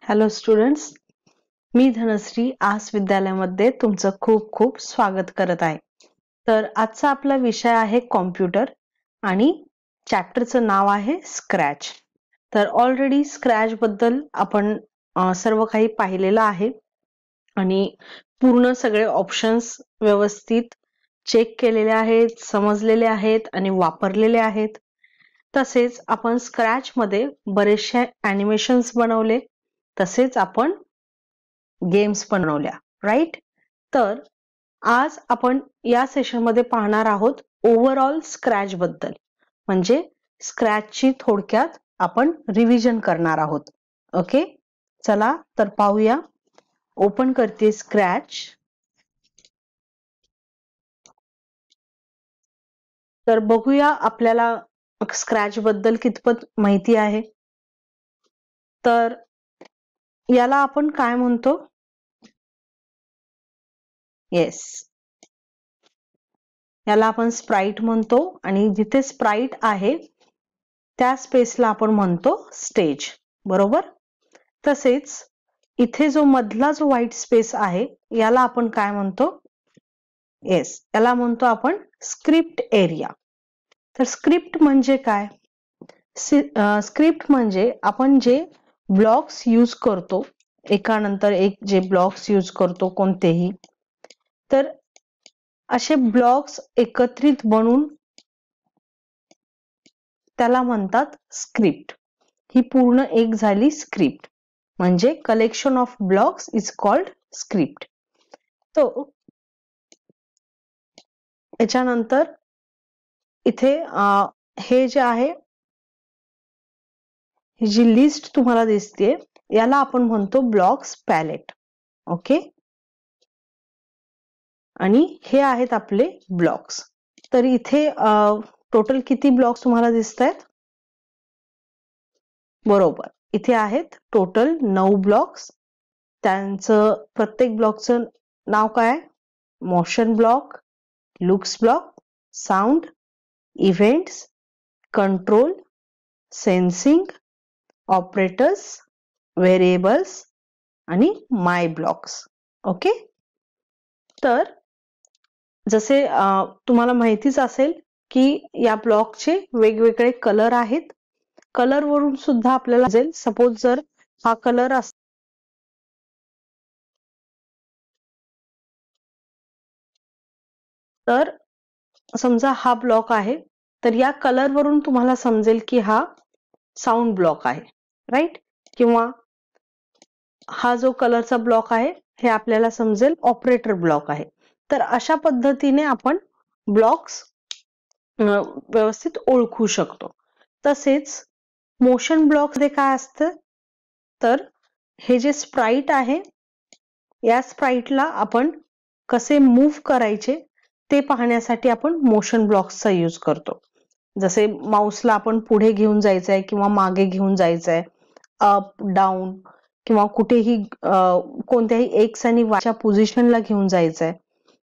Hello students, मी धनश्री आस विद्यालयामध्ये तुमचं खूप खूप स्वागत करत आहे. तर आजचा आपला विषय आहे कॉम्प्युटर आणि चॅप्टरचं नाव आहे स्क्रॅच. तर ऑलरेडी स्क्रॅच बद्दल आपण सर्व काही पाहिलेलं आहे आणि पूर्ण सगळे ऑप्शन्स व्यवस्थित चेक केलेले आहेत, समजलेले आहेत आणि वापरलेले आहेत. तसेच आपण स्क्रॅच मध्ये बरेचसे ॲनिमेशन्स बनवले, तसेच आपण गेम्स बनवल्या, राईट. तर आज आपण या सेशन मध्ये पाहणार आहोत ओव्हरऑल स्क्रॅच बद्दल, म्हणजे स्क्रॅचची थोडक्यात आपण रिव्हिजन करणार आहोत. ओके, चला तर पाहूया. ओपन करते स्क्रॅच. तर बघूया आपल्याला स्क्रॅच बद्दल कितपत माहिती आहे. तर याला आपण काय म्हणतो? येस, याला आपण स्प्राइट म्हणतो आणि जिथे स्प्राइट आहे त्या स्पेसला आपण म्हणतो स्टेज, बरोबर. तसेच इथे जो मधला जो व्हाईट स्पेस आहे याला आपण काय म्हणतो? येस, याला म्हणतो आपण स्क्रिप्ट एरिया. तर स्क्रिप्ट म्हणजे काय? स्क्रिप्ट म्हणजे आपण जे ब्लॉक्स यूज करतो, एकानंतर एक जे ब्लॉक्स यूज करतो कोणतेही, तर असे ब्लॉक्स एकत्रित बनून त्याला म्हणतात स्क्रिप्ट. ही पूर्ण एक झाली स्क्रिप्ट, म्हणजे collection of blocks is called script. तो याच्यानंतर इथे हे जे आहे, ही जी लिस्ट तुम्हाला दिसते याला आपण म्हणतो ब्लॉक्स पॅलेट. ओके, आणि हे आहेत आपले ब्लॉक्स. तर इथे टोटल किती ब्लॉक्स तुम्हाला दिसत आहेत? बरोबर, इथे आहेत टोटल 9 ब्लॉक्स. त्यांचं प्रत्येक ब्लॉकचं नाव काय? Motion block, looks block, sound, events, control, sensing, operators, variables आणि माय ब्लॉक्स. ओके, तर जसे तुम्हाला माहितीच असेल की या ब्लॉकचे वेगवेगळे कलर आहेत. कलर वरून सुद्धा आपल्याला समजेल. सपोज जर हा कलर तर समजा हा ब्लॉक आहे, तर या कलर वरून तुम्हाला समजेल की हा साऊंड ब्लॉक आहे, राईट. किंवा हा जो कलरचा ब्लॉक आहे हे आपल्याला समजेल ऑपरेटर ब्लॉक आहे. तर अशा पद्धतीने आपण ब्लॉक्स व्यवस्थित ओळखू शकतो. तसेच मोशन ब्लॉक मध्ये काय असतं? तर हे जे स्प्राइट आहे, या स्प्राइटला आपण कसे मूव्ह करायचे ते पाहण्यासाठी आपण मोशन ब्लॉक्सचा यूज करतो. जसे माऊसला आपण पुढे घेऊन जायचंय किंवा मागे घेऊन जायचंय, अप डाऊन किंवा कुठेही कोणत्याही एक्स आणि वायच्या पोझिशनला घेऊन जायचंय,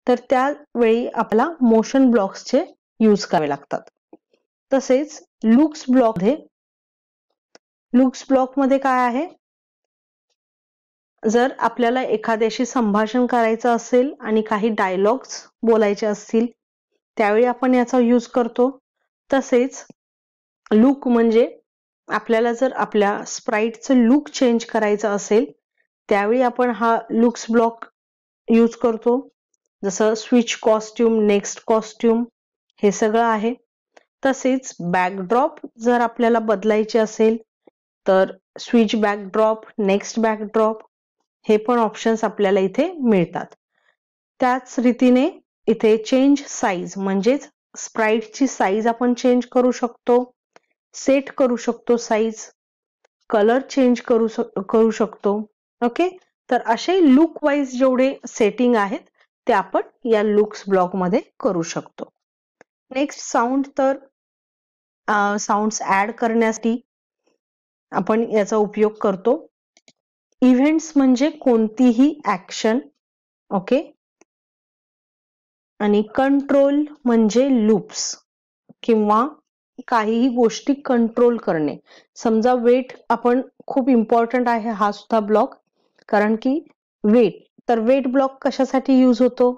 तर त्यावेळी आपल्याला मोशन ब्लॉक्सचे यूज करावे लागतात. तसेच लुक्स ब्लॉक मध्ये काय आहे? जर आपल्याला एखाद्याशी संभाषण करायचं असेल आणि काही डायलॉग्स बोलायचे असतील त्यावेळी आपण याचा यूज करतो. तसेच लुक म्हणजे आपल्याला जर आपल्या स्प्राइटचं लुक चेंज करायचं असेल त्यावेळी आपण हा लुक्स ब्लॉक यूज करतो. जसं स्विच कॉस्ट्यूम, नेक्स्ट कॉस्ट्यूम, हे सगळं आहे. तसेच बॅकड्रॉप जर आपल्याला बदलायचे असेल तर स्विच बॅकड्रॉप, नेक्स्ट बॅकड्रॉप, हे पण ऑप्शन्स आपल्याला इथे मिळतात. त्याच रीतीने इथे चेंज साईज म्हणजेच स्प्राइटची साईज आपण चेंज करू शकतो, सेट करू शकतो साईज, कलर चेंज करू शकतो. ओके, तर असे लुक वाईज जेवढे सेटिंग आहेत ते आपण या लुक्स ब्लॉक मध्ये करू शकतो. Next sound. तर साऊंड्स ऍड करण्यासाठी आपण याचा उपयोग करतो. इव्हेंट्स म्हणजे कोणतीही ऍक्शन. ओके, आणि कंट्रोल म्हणजे लूप्स किंवा काहीही गोष्टी कंट्रोल करणे. समजा वेट आपण खूप इम्पॉर्टंट आहे हा सुद्धा ब्लॉक, कारण की वेट, तर वेट ब्लॉक कशासाठी यूज होतो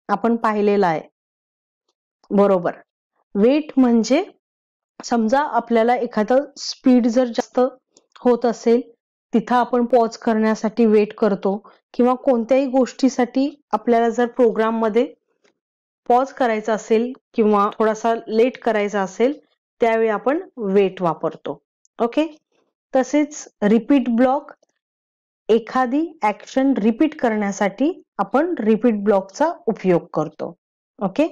आपण पाहिलेला आहे. बरोबर, वेट म्हणजे समजा आपल्याला एखादं स्पीड जर जास्त होत असेल, तिथं आपण पॉज करण्यासाठी वेट करतो, किंवा कोणत्याही गोष्टीसाठी आपल्याला जर प्रोग्राम मध्ये पॉज करायचा असेल किंवा थोडासा लेट करायचा असेल, त्यावेळी आपण वेट वापरतो. ओके, तसेच रिपीट ब्लॉक, एखादी ऍक्शन रिपीट करण्यासाठी आपण रिपीट ब्लॉकचा उपयोग करतो. ओके,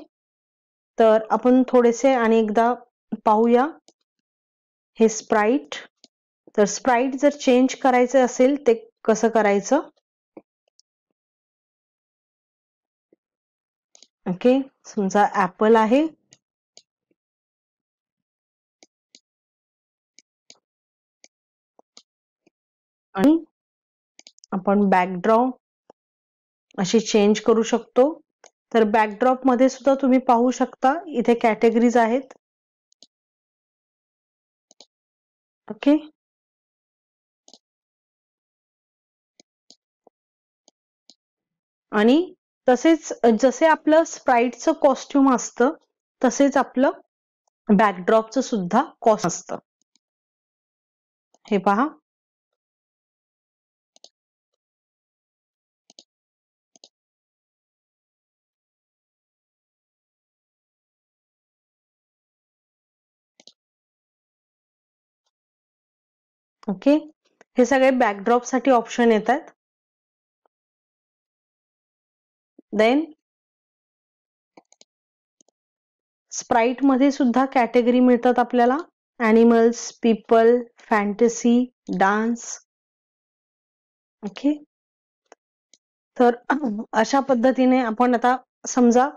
तर आपण थोडेसे आणि एकदा पाहूया हे स्प्राइट. तर स्प्राइट जर चेंज करायचं असेल ते कसं करायचं. ओके, समजा ऍपल आहे, आणि आपण बॅकड्रॉप अशी चेंज करू शकतो. तर बॅकड्रॉप मध्ये सुद्धा तुम्ही पाहू शकता इथे कॅटेगरीज आहेत. ओके, आणि तसेच जसे आपलं स्प्राइटचं कॉस्ट्युम असतं तसेच आपलं बॅकड्रॉपचं सुद्धा कॉस्ट असतं. हे पहा, ओके, हे सगळे बॅकड्रॉप साठी ऑप्शन येतात. देन स्प्राइट मध्ये सुद्धा कॅटेगरी मिळतात आपल्याला, animals, people, fantasy, dance. Okay, तर अशा पद्धतीने आपण आता समजा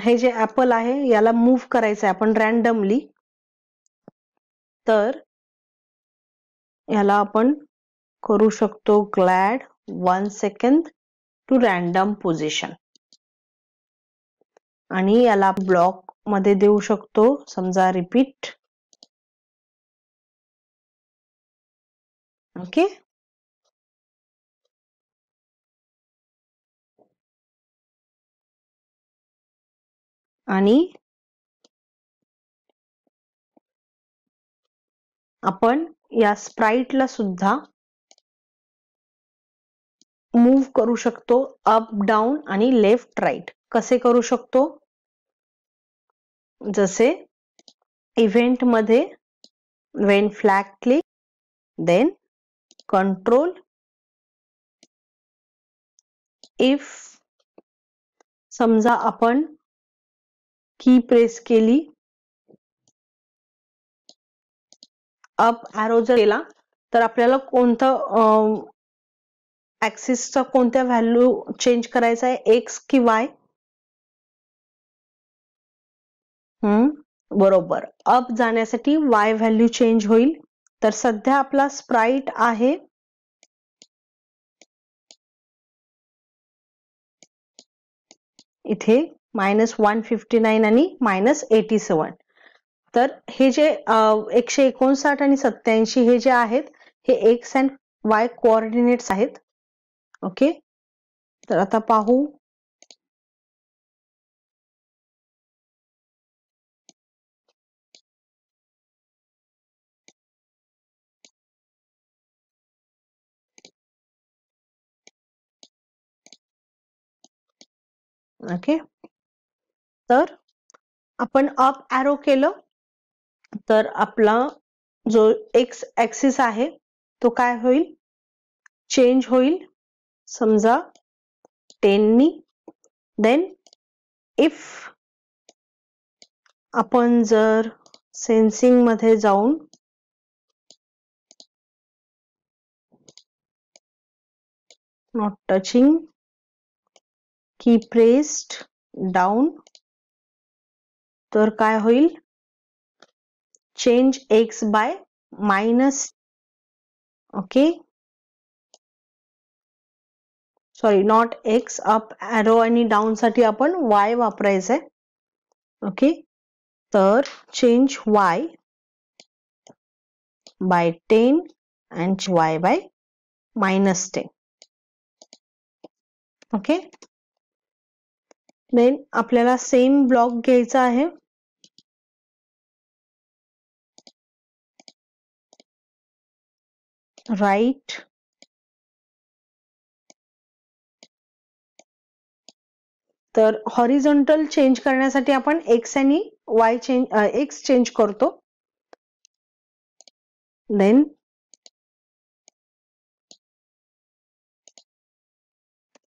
हे जे ऍपल आहे याला मूव्ह करायचं आहे आपण रॅन्डमली, तर याला आपण करू शकतो glide 1 second to random position, आणि याला ब्लॉक मध्ये देऊ शकतो समजा रिपीट. ओके, आणि आपण या स्प्राइटला सुद्धा मूव्ह करू शकतो अप डाऊन आणि लेफ्ट राईट. कसे करू शकतो, जसे इव्हेंट मध्ये when flag click, then control, if समजा आपण की प्रेस केली, अप ॲरो जर केला तर आपल्याला कोणतं ऍक्सिसचा कोणत्या व्हॅल्यू चेंज करायचा आहे, एक्स की वाय. बरोबर, अप जाण्यासाठी वाय व्हॅल्यू चेंज होईल. तर सध्या आपला स्प्राइट आहे इथे -159 आणि -87. तर हे जे 159 आणि 87 हे जे आहेत हे एक्स अँड वाय कोऑर्डिनेट्स आहेत. ओके, तर आता पाहू. ओके, तर आपण अप ॲरो केलं तर आपला जो एक्स ऍक्सिस आहे तो काय होईल, चेंज होईल समजा 10 नी. देन इफ आपण जर सेन्सिंग मध्ये जाऊन not touching, key pressed down, तर काय होईल, change X by minus. Okay, sorry not X, up arrow आणि डाऊन साठी आपण वाय वापरायचंय. ओके, तर change y by 10 and y by -10. Okay, then आपल्याला सेम ब्लॉक घ्यायचा आहे. राईट तर हॉरिझॉन्टल चेंज करण्यासाठी आपण x आणि y चेंज x चेंज करतो. देन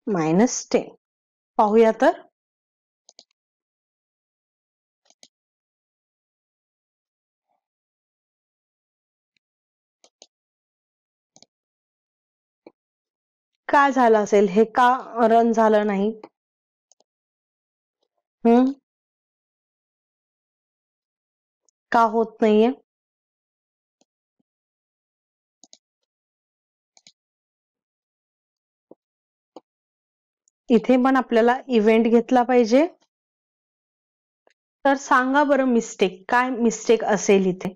-10 पाहूया तर का झालं असेल, हे का रन झालं नाही. का होत नाहीये. इथे पण आपल्याला इव्हेंट घेतला पाहिजे. तर सांगा बरं मिस्टेक, काय मिस्टेक असेल इथे.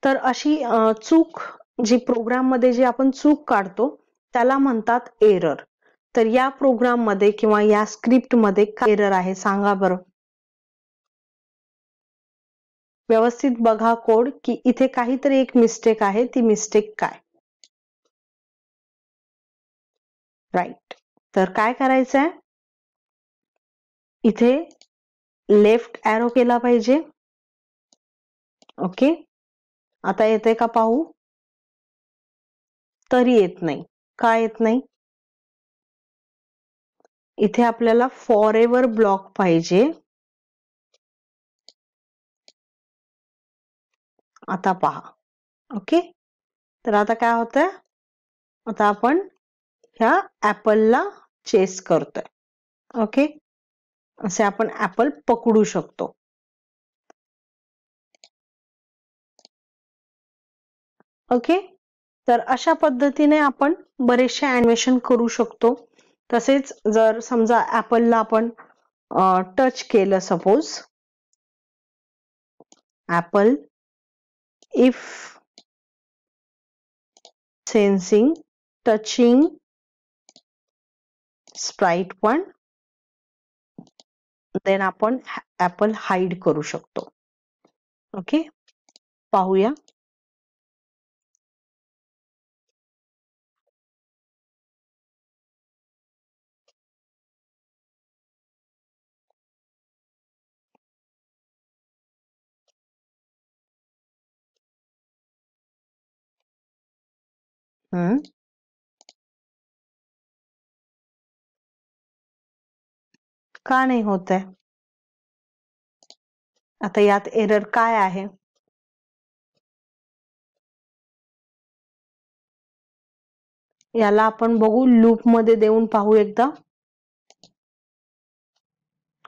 तर अशी चूक जी प्रोग्राम मध्ये जी आपण चूक काढतो त्याला म्हणतात एरर. तर या प्रोग्राम मध्ये किंवा या स्क्रिप्ट मध्ये काय एरर आहे सांगा बरं. व्यवस्थित बघा कोड की इथे काहीतरी एक मिस्टेक आहे, ती मिस्टेक काय. राईट, तर काय करायचंय, इथे लेफ्ट एरो केला पाहिजे. ओके, आता येते का पाहू. तरी येत नाही. का येत नाही. इथे आपल्याला फॉर एव्हर ब्लॉक पाहिजे. आता पहा. ओके, तर आता काय होतंय, आता आपण ह्या ऍपलला चेस करतोय. ओके, असे आपण ऍपल पकडू शकतो. ओके, तर अशा पद्धतीने आपण बरेचसे ॲनिमेशन करू शकतो. तसेच जर समजा ऍपलला आपण टच केलं, suppose apple if sensing touching sprite 1, then आपण ऍपल हाईड करू शकतो. ओके, पाहूया. का नाही होत आहे. आता यात एरर काय आहे. याला आपण बघू, लूप मध्ये देऊन पाहू एकदा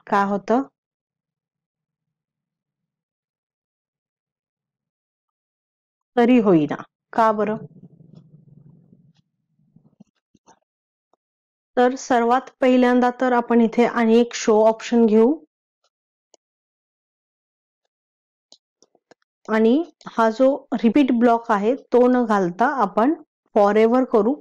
काय होतं. तरी होईना. का बरं. तर सर्वात पहिल्यांदा तर आपण इथे आणि एक शो ऑप्शन घेऊ आणि हा जो रिपीट ब्लॉक आहे तो न घालता आपण फॉर एव्हर करू.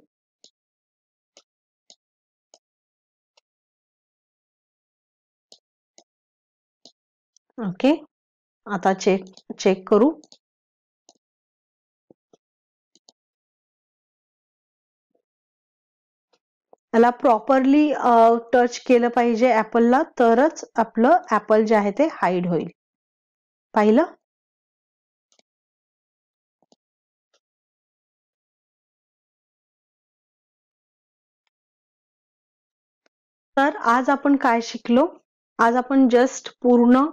ओके, आता चेक करू. याला प्रॉपरली टच केलं पाहिजे ऍपलला, तरच आपलं ऍपल जे आहे ते हाईड होईल. पाहिलं. तर आज आपण काय शिकलो. आज आपण जस्ट पूर्ण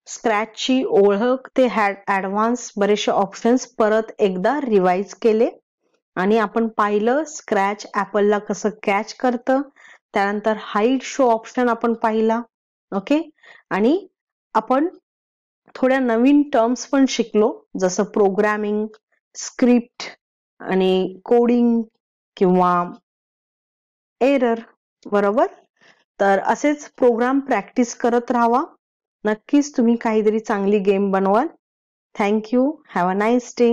स्क्रॅचची ओळख ते ऍडव्हान्स बरेचसे ऑप्शन्स परत एकदा रिवाइज केले आणि आपण पाहिलं स्क्रॅच ऍपलला कसं कॅच करतं. त्यानंतर हाईड शो ऑप्शन आपण पाहिला. ओके, आणि आपण थोड्या नवीन टर्म्स पण शिकलो, जसं प्रोग्रामिंग, स्क्रिप्ट आणि कोडिंग किंवा एरर. बरोबर. तर असेच प्रोग्राम प्रॅक्टिस करत राहावा. नक्कीच तुम्ही काहीतरी चांगली गेम बनवाल. Thank you. Have a nice day.